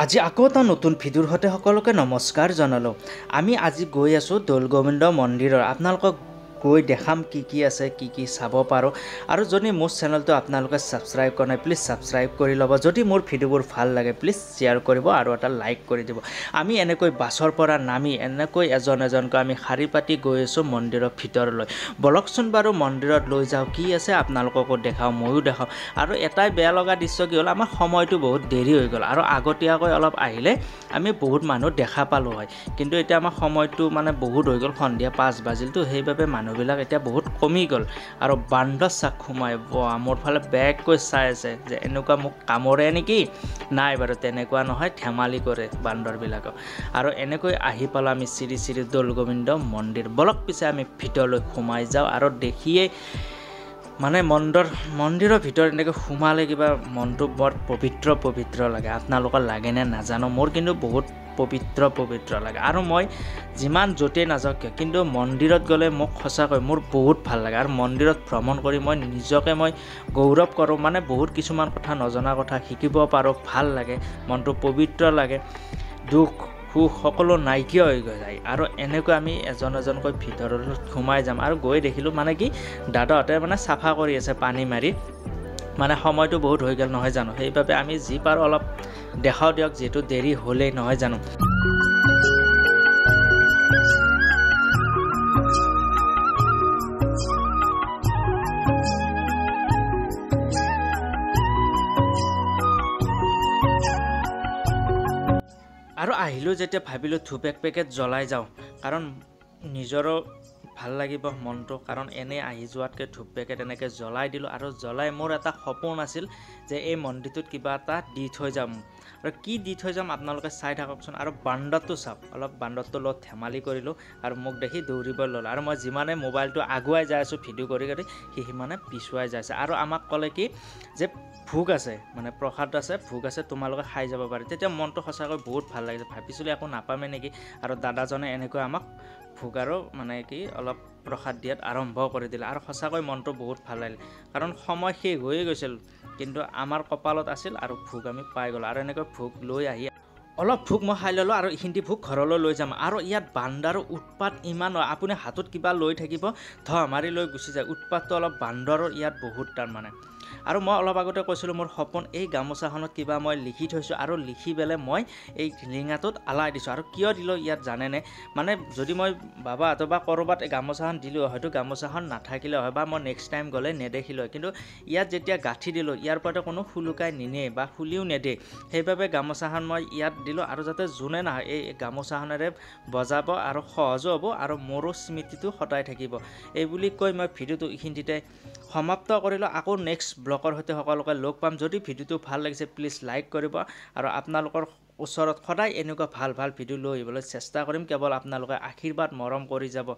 আজি আকৌ এটা নতুন ভিডিঅ'ৰ সৈতে সকলোকে নমস্কাৰ জনালোঁ। আমি আজি গৈ আছোঁ দৌলগোবিন্দ মন্দিৰৰ। আপোনালোকক গৈ দেখাম কি আছে, কি চাব পাৰোঁ। আৰু যদি মোৰ চেনেলটো আপোনালোকে ছাবস্ক্ৰাইব কৰা নাই, প্লিজ ছাবস্ক্ৰাইব কৰি ল'ব। যদি মোৰ ভিডিঅ'বোৰ ভাল লাগে, প্লিজ শ্বেয়াৰ কৰিব আৰু এটা লাইক কৰি দিব। আমি এনেকৈ বাছৰ পৰা নামি এনেকৈ এজনকৈ আমি শাৰী পাতি গৈ আছোঁ মন্দিৰৰ ভিতৰলৈ। বলকচোন বাৰু মন্দিৰত লৈ যাওঁ, কি আছে আপোনালোককো দেখাওঁ, ময়ো দেখাওঁ। আৰু এটাই বেয়া লগা দৃশ্য কি হ'ল, আমাৰ সময়টো বহুত দেৰি হৈ গ'ল আৰু আগতীয়াকৈ অলপ আহিলে আমি বহুত মানুহ দেখা পালোঁ হয়। কিন্তু এতিয়া আমাৰ সময়টো মানে বহুত হৈ গ'ল, সন্ধিয়া 5 বাজিলতো, সেইবাবে মানুহবিলাক এতিয়া বহুত কমি গ'ল। আৰু বান্দৰ চাক সোমাই মোৰ ফালে বেগকৈ চাই আছে যে এনেকুৱা মোক কামোৰে নেকি। নাই বাৰু, তেনেকুৱা নহয়, ধেমালি কৰে বান্দৰবিলাকক। আৰু এনেকৈ আহি পালোঁ আমি শ্ৰী দৌলগোবিন্দ মন্দিৰ। বলক পিছে আমি ভিতৰলৈ সোমাই যাওঁ আৰু দেখিয়ে মানে মন্দিৰৰ ভিতৰত এনেকৈ সোমালে কিবা মনটো বৰ পবিত্ৰ লাগে। আপোনালোকৰ লাগেনে নাজানো, মোৰ কিন্তু বহুত পবিত্ৰ লাগে। আৰু মই যিমান য'তেই নাযাওঁ কিয়, কিন্তু মন্দিৰত গ'লে মোক সঁচাকৈ মোৰ বহুত ভাল লাগে। আৰু মন্দিৰত ভ্ৰমণ কৰি মই নিজকে গৌৰৱ কৰোঁ। মানে বহুত কিছুমান কথা, নজনা কথা শিকিব পাৰোঁ, ভাল লাগে, মনটো পবিত্ৰ লাগে, দুখ সুখ সকলো নাইকিয়া হৈ যায়। আৰু এনেকৈ আমি এজনকৈ ভিতৰলৈ সোমাই যাম। আৰু গৈ দেখিলোঁ মানে কি, দাদাহঁতে মানে চাফা কৰি আছে পানী মাৰি, মানে সময়টো বহুত হৈ গ'ল নহয় জানো। সেইবাবে আমি যি পাৰোঁ অলপ দেখাওঁ দিয়ক, যিহেতু দেৰি হ'লেই নহয় জানো। আৰু আহিলোঁ যেতিয়া ভাবিলোঁ ধূপ এক পেকেট জ্বলাই যাওঁ, কাৰণ নিজৰো ভাল লাগিব মনটো। কাৰণ এনেই আহি যোৱাতকৈ ধূপ পেকেট এনেকৈ জ্বলাই দিলোঁ। আৰু জ্বলাই মোৰ এটা সপোন আছিল যে এই মন্দিৰটোত কিবা এটা দি থৈ যাম। আৰু কি দি থৈ যাম আপোনালোকে চাই থাককচোন। আৰু বান্দৰটো চাওক, অলপ বান্দৰটোৰ লগত ধেমালি কৰিলোঁ আৰু মোক দেখি দৌৰিব ল'লোঁ। আৰু মই যিমানে মোবাইলটো আগুৱাই যাই আছোঁ ভিডিঅ' কৰি সি সিমানে পিছুৱাই যাই আছে। আৰু আমাক ক'লে কি যে ভোগ আছে, মানে প্ৰসাদ আছে, ভোগ আছে, তোমালোকে খাই যাব পাৰি। তেতিয়া মনটো সঁচাকৈ বহুত ভাল লাগিছে। ভাবিছিলোঁ একো নাপামেই নেকি। আৰু দাদাজনে এনেকৈ আমাক ভোগ আৰু মানে কি অলপ প্ৰসাদ দিয়াত আৰম্ভ কৰি দিলে। আৰু সঁচাকৈ মনটো বহুত ভাল লাগিল, কাৰণ সময় শেষ হৈয়ে গৈছিল, কিন্তু আমাৰ কপালত আছিল আৰু ভোগ আমি পাই গ'লোঁ। আৰু এনেকৈ ভোগ লৈ আহি অলপ ভোগ মই খাই ল'লোঁ আৰু এইখিনি ভোগ ঘৰলৈ লৈ যাম। আৰু ইয়াত বান্দৰৰ উৎপাত ইমান হয়, আপুনি হাতত কিবা লৈ থাকিব, ধ মাৰি লৈ গুচি যায়। উৎপাতটো অলপ বান্দৰৰ ইয়াত বহুত তাৰমানে। আৰু মই অলপ আগতে কৈছিলোঁ মোৰ সপোন, এই গামোচাখনত কিবা মই লিখি থৈছোঁ আৰু লিখি পেলাই মই এই ৰিঙাটোত আলাই দিছোঁ। আৰু কিয় দিলোঁ ইয়াত জানেনে, মানে যদি মই বাবাহঁতৰ বা ক'ৰবাত গামোচাখন দিলোঁ, হয়তো গামোচাখন নাথাকিলে হয় বা মই নেক্সট টাইম গ'লে নেদেখিলোঁ হয়। কিন্তু ইয়াত যেতিয়া গাঁঠি দিলোঁ, ইয়াৰ পৰা কোনো খুলুকাই নিনিয়ে বা খুলিও নেদে। সেইবাবে গামোচাখন মই ইয়াত দিলোঁ, আৰু যাতে যোনে নহয় এই গামোচাখনেৰে বজাব আৰু সহজো হ'ব আৰু মোৰো স্মৃতিটো সদায় থাকিব। এই বুলি কৈ মই ভিডিঅ'টো এইখিনিতে সমাপ্ত কৰিলোঁ। আকৌ নেক্সট ব্লগৰ সৈতে সকলোকে লগ পাম। যদি ভিডিঅ'টো ভাল লাগিছে প্লিজ লাইক কৰিব। আৰু আপোনালোকৰ ওচৰত সদায় এনেকুৱা ভাল ভিডিঅ' লৈ আহিবলৈ চেষ্টা কৰিম। কেৱল আপোনালোকে আশীৰ্বাদ মৰম কৰি যাব।